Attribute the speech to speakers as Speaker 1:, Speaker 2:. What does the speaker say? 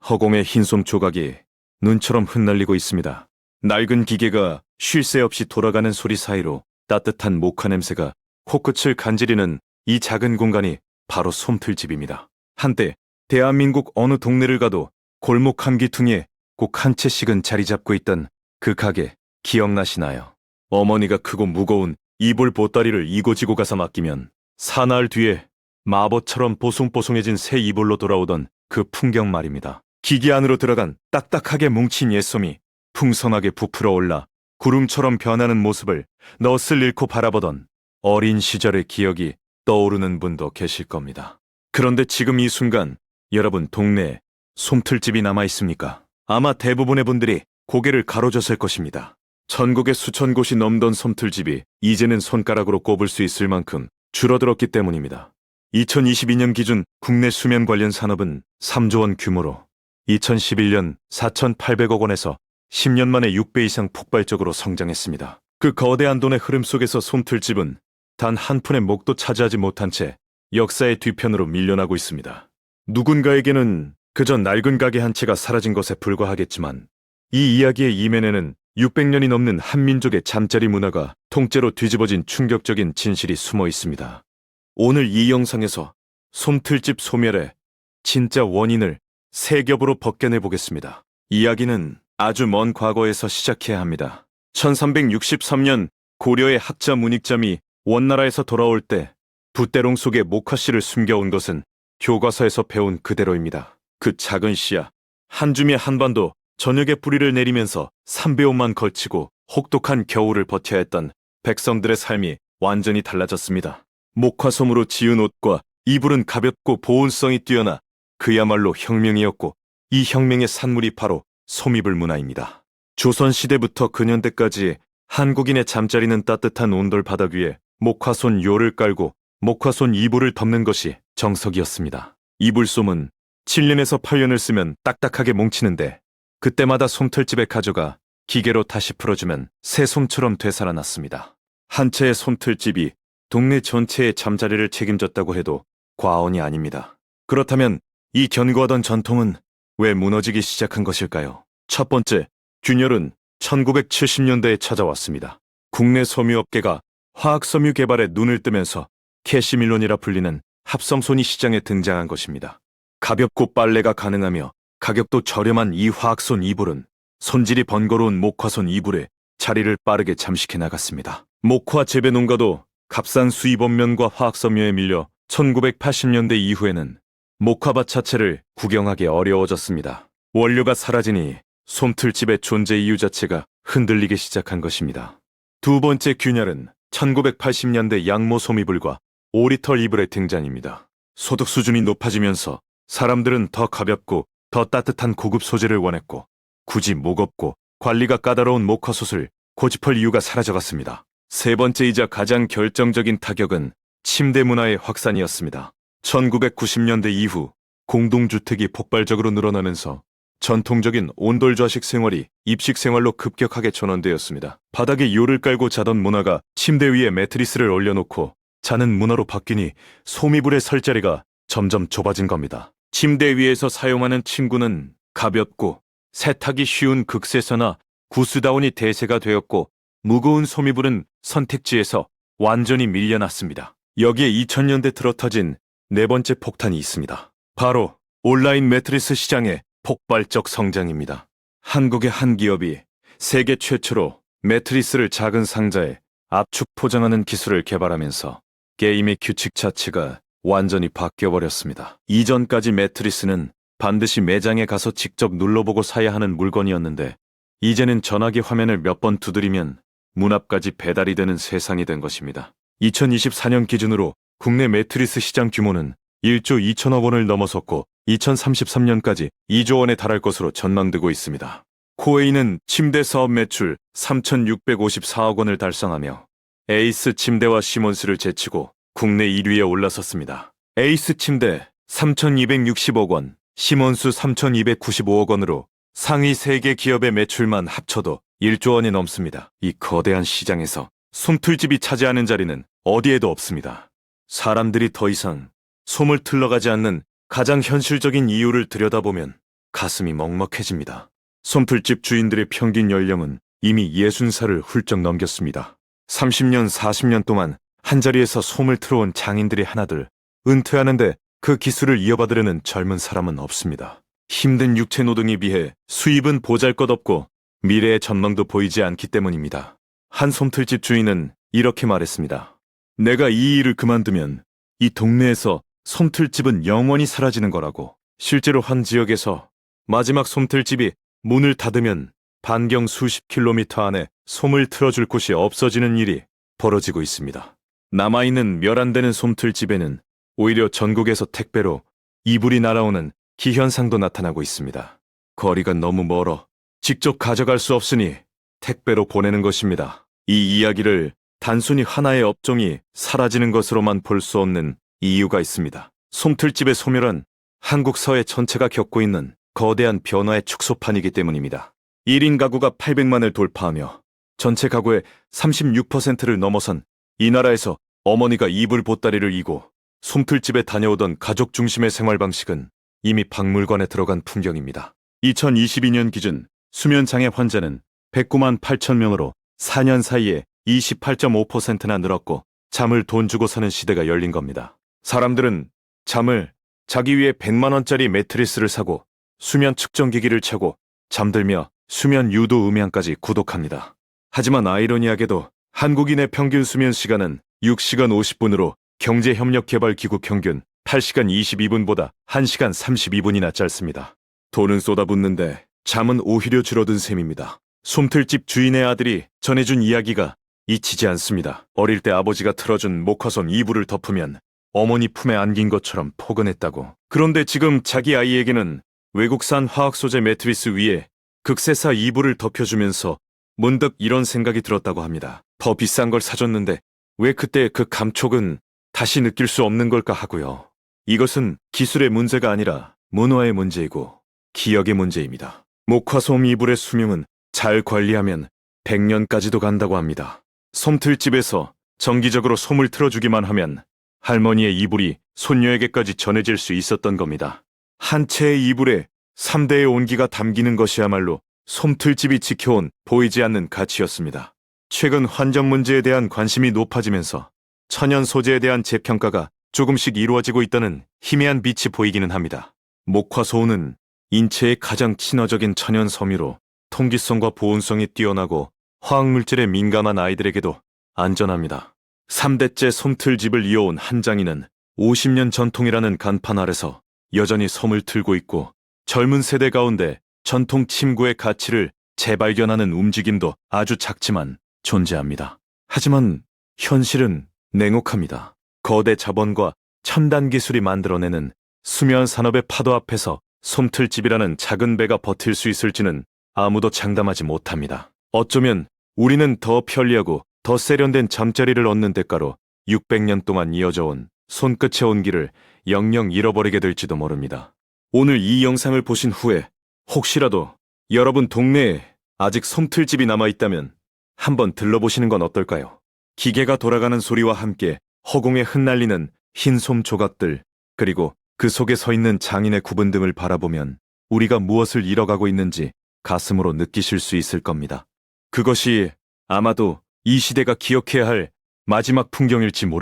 Speaker 1: 허공의 흰솜 조각이 눈처럼 흩날리고 있습니다. 낡은 기계가 쉴 새 없이 돌아가는 소리 사이로 따뜻한 목화 냄새가 코끝을 간지리는 이 작은 공간이 바로 솜틀집입니다. 한때 대한민국 어느 동네를 가도 골목 한 귀퉁이에 꼭 한 채씩은 자리 잡고 있던 그 가게 기억나시나요? 어머니가 크고 무거운 이불 보따리를 이고지고 가서 맡기면 사나흘 뒤에 마법처럼 보송보송해진 새 이불로 돌아오던 그 풍경 말입니다. 기계 안으로 들어간 딱딱하게 뭉친 옛솜이 풍성하게 부풀어 올라 구름처럼 변하는 모습을 넋을 잃고 바라보던 어린 시절의 기억이 떠오르는 분도 계실 겁니다. 그런데 지금 이 순간 여러분 동네에 솜틀집이 남아 있습니까? 아마 대부분의 분들이 고개를 가로젓을 것입니다. 전국에 수천 곳이 넘던 솜틀집이 이제는 손가락으로 꼽을 수 있을 만큼 줄어들었기 때문입니다. 2022년 기준 국내 수면 관련 산업은 3조 원 규모로 2011년 4,800억 원에서 10년 만에 6배 이상 폭발적으로 성장했습니다. 그 거대한 돈의 흐름 속에서 솜틀집은 단 한 푼의 목도 차지하지 못한 채 역사의 뒤편으로 밀려나고 있습니다. 누군가에게는 그저 낡은 가게 한 채가 사라진 것에 불과하겠지만 이 이야기의 이면에는 600년이 넘는 한민족의 잠자리 문화가 통째로 뒤집어진 충격적인 진실이 숨어 있습니다. 오늘 이 영상에서 솜틀집 소멸의 진짜 원인을 세 겹으로 벗겨내 보겠습니다. 이야기는 아주 먼 과거에서 시작해야 합니다. 1363년 고려의 학자 문익점이 원나라에서 돌아올 때 붓대롱 속에 목화씨를 숨겨온 것은 교과서에서 배운 그대로입니다. 그 작은 씨야 한 줌의 한반도 전역에 뿌리를 내리면서 3배온만 걸치고 혹독한 겨울을 버텨야 했던 백성들의 삶이 완전히 달라졌습니다. 목화솜으로 지은 옷과 이불은 가볍고 보온성이 뛰어나 그야말로 혁명이었고 이 혁명의 산물이 바로 솜이불 문화입니다. 조선시대부터 근현대까지 한국인의 잠자리는 따뜻한 온돌 바닥 위에 목화손 요를 깔고 목화손 이불을 덮는 것이 정석이었습니다. 이불솜은 7년에서 8년을 쓰면 딱딱하게 뭉치는데 그때마다 솜털집에 가져가 기계로 다시 풀어주면 새 솜처럼 되살아났습니다. 한 채의 솜털집이 동네 전체의 잠자리를 책임졌다고 해도 과언이 아닙니다. 그렇다면 이 견고하던 전통은 왜 무너지기 시작한 것일까요? 첫 번째, 균열은 1970년대에 찾아왔습니다. 국내 섬유업계가 화학섬유 개발에 눈을 뜨면서 캐시밀론이라 불리는 합성손이 시장에 등장한 것입니다. 가볍고 빨래가 가능하며 가격도 저렴한 이 화학손 이불은 손질이 번거로운 목화손 이불에 자리를 빠르게 잠식해 나갔습니다. 목화 재배 농가도 값싼 수입원면과 화학섬유에 밀려 1980년대 이후에는 목화밭 자체를 구경하기 어려워졌습니다. 원료가 사라지니 솜틀집의 존재 이유 자체가 흔들리기 시작한 것입니다. 두 번째 균열은 1980년대 양모 솜이불과 오리털 이불의 등장입니다. 소득 수준이 높아지면서 사람들은 더 가볍고 더 따뜻한 고급 소재를 원했고 굳이 무겁고 관리가 까다로운 목화솥을 고집할 이유가 사라져갔습니다. 세 번째이자 가장 결정적인 타격은 침대 문화의 확산이었습니다. 1990년대 이후 공동주택이 폭발적으로 늘어나면서 전통적인 온돌좌식 생활이 입식 생활로 급격하게 전환되었습니다. 바닥에 요를 깔고 자던 문화가 침대 위에 매트리스를 올려놓고 자는 문화로 바뀌니 솜이불의 설 자리가 점점 좁아진 겁니다. 침대 위에서 사용하는 침구는 가볍고 세탁이 쉬운 극세서나 구스다운이 대세가 되었고 무거운 솜이불은 선택지에서 완전히 밀려났습니다. 여기에 2000년대 들어 터진 네 번째 폭탄이 있습니다. 바로 온라인 매트리스 시장의 폭발적 성장입니다. 한국의 한 기업이 세계 최초로 매트리스를 작은 상자에 압축 포장하는 기술을 개발하면서 게임의 규칙 자체가 완전히 바뀌어버렸습니다. 이전까지 매트리스는 반드시 매장에 가서 직접 눌러보고 사야 하는 물건이었는데 이제는 전화기 화면을 몇 번 두드리면 문 앞까지 배달이 되는 세상이 된 것입니다. 2024년 기준으로 국내 매트리스 시장 규모는 1조 2천억 원을 넘어섰고 2033년까지 2조 원에 달할 것으로 전망되고 있습니다. 코웨이는 침대 사업 매출 3,654억 원을 달성하며 에이스 침대와 시몬스를 제치고 국내 1위에 올라섰습니다. 에이스 침대 3,260억 원, 시몬스 3,295억 원으로 상위 3개 기업의 매출만 합쳐도 1조 원이 넘습니다. 이 거대한 시장에서 솜틀집이 차지하는 자리는 어디에도 없습니다. 사람들이 더 이상 솜을 틀러가지 않는 가장 현실적인 이유를 들여다보면 가슴이 먹먹해집니다. 솜틀집 주인들의 평균 연령은 이미 60살을 훌쩍 넘겼습니다. 30년, 40년 동안 한자리에서 솜을 틀어온 장인들이 하나둘 은퇴하는데 그 기술을 이어받으려는 젊은 사람은 없습니다. 힘든 육체 노동에 비해 수입은 보잘것없고 미래의 전망도 보이지 않기 때문입니다. 한 솜틀집 주인은 이렇게 말했습니다. 내가 이 일을 그만두면 이 동네에서 솜틀집은 영원히 사라지는 거라고. 실제로 한 지역에서 마지막 솜틀집이 문을 닫으면 반경 수십 킬로미터 안에 솜을 틀어줄 곳이 없어지는 일이 벌어지고 있습니다. 남아있는 몇 안 되는 솜틀집에는 오히려 전국에서 택배로 이불이 날아오는 기현상도 나타나고 있습니다. 거리가 너무 멀어 직접 가져갈 수 없으니 택배로 보내는 것입니다. 이 이야기를 단순히 하나의 업종이 사라지는 것으로만 볼 수 없는 이유가 있습니다. 솜틀집의 소멸은 한국 사회 전체가 겪고 있는 거대한 변화의 축소판이기 때문입니다. 1인 가구가 800만을 돌파하며 전체 가구의 36%를 넘어선 이 나라에서 어머니가 이불 보따리를 이고 솜틀집에 다녀오던 가족 중심의 생활 방식은 이미 박물관에 들어간 풍경입니다. 2022년 기준 수면장애 환자는 109만 8천 명으로 4년 사이에 28.5%나 늘었고 잠을 돈 주고 사는 시대가 열린 겁니다. 사람들은 잠을 자기 위해 100만 원짜리 매트리스를 사고 수면 측정기기를 차고 잠들며 수면 유도 음향까지 구독합니다. 하지만 아이러니하게도 한국인의 평균 수면 시간은 6시간 50분으로 경제협력개발기구 평균 8시간 22분보다 1시간 32분이나 짧습니다. 돈은 쏟아붓는데 잠은 오히려 줄어든 셈입니다. 솜틀집 주인의 아들이 전해준 이야기가 잊히지 않습니다. 어릴 때 아버지가 틀어준 목화솜 이불을 덮으면 어머니 품에 안긴 것처럼 포근했다고. 그런데 지금 자기 아이에게는 외국산 화학소재 매트리스 위에 극세사 이불을 덮여주면서 문득 이런 생각이 들었다고 합니다. 더 비싼 걸 사줬는데 왜 그때 그 감촉은 다시 느낄 수 없는 걸까 하고요. 이것은 기술의 문제가 아니라 문화의 문제이고 기억의 문제입니다. 목화솜 이불의 수명은 잘 관리하면 100년까지도 간다고 합니다. 솜틀집에서 정기적으로 솜을 틀어주기만 하면 할머니의 이불이 손녀에게까지 전해질 수 있었던 겁니다. 한 채의 이불에 3대의 온기가 담기는 것이야말로 솜틀집이 지켜온 보이지 않는 가치였습니다. 최근 환경 문제에 대한 관심이 높아지면서 천연 소재에 대한 재평가가 조금씩 이루어지고 있다는 희미한 빛이 보이기는 합니다. 목화소는 인체에 가장 친화적인 천연 섬유로 통기성과 보온성이 뛰어나고 화학물질에 민감한 아이들에게도 안전합니다. 3대째 솜틀집을 이어온 한 장인은 50년 전통이라는 간판 아래서 여전히 솜을 틀고 있고 젊은 세대 가운데 전통 침구의 가치를 재발견하는 움직임도 아주 작지만 존재합니다. 하지만 현실은 냉혹합니다. 거대 자본과 첨단 기술이 만들어내는 수면 산업의 파도 앞에서 솜틀집이라는 작은 배가 버틸 수 있을지는 아무도 장담하지 못합니다. 어쩌면 우리는 더 편리하고 더 세련된 잠자리를 얻는 대가로 600년 동안 이어져 온 손끝의 온기를 영영 잃어버리게 될지도 모릅니다. 오늘 이 영상을 보신 후에 혹시라도 여러분 동네에 아직 솜틀집이 남아있다면 한번 들러보시는 건 어떨까요? 기계가 돌아가는 소리와 함께 허공에 흩날리는 흰 솜 조각들, 그리고 그 속에 서 있는 장인의 구분 등을 바라보면 우리가 무엇을 잃어가고 있는지 가슴으로 느끼실 수 있을 겁니다. 그것이 아마도 이 시대가 기억해야 할 마지막 풍경일지 모릅니다.